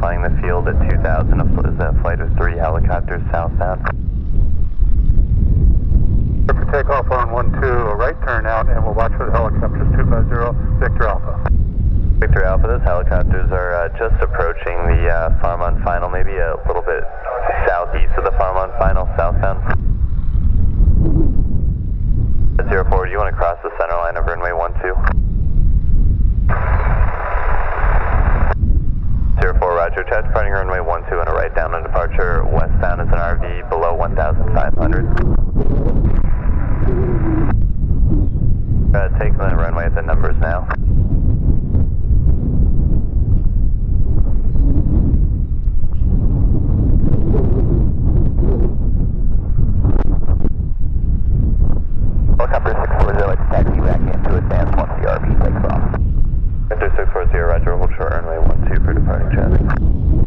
flying the field at 2000, is a flight of 3 helicopters southbound. For takeoff on 12, a right turn out, and we'll watch for the helicopters 250, Victor Alpha. Victor Alpha, those helicopters are just approaching the Farmon final, maybe a little bit southeast of the Farmon final, southbound. 04, do you want to cross the center line of runway 12? 04, roger, touch, departing runway 12 and a right down on departure, westbound is an RV below 1,500. Take the runway at the numbers now. Helicopter 640, taxi back into advance once the RV takes off. Victor 640, roger, hold short runway 12 for departing traffic.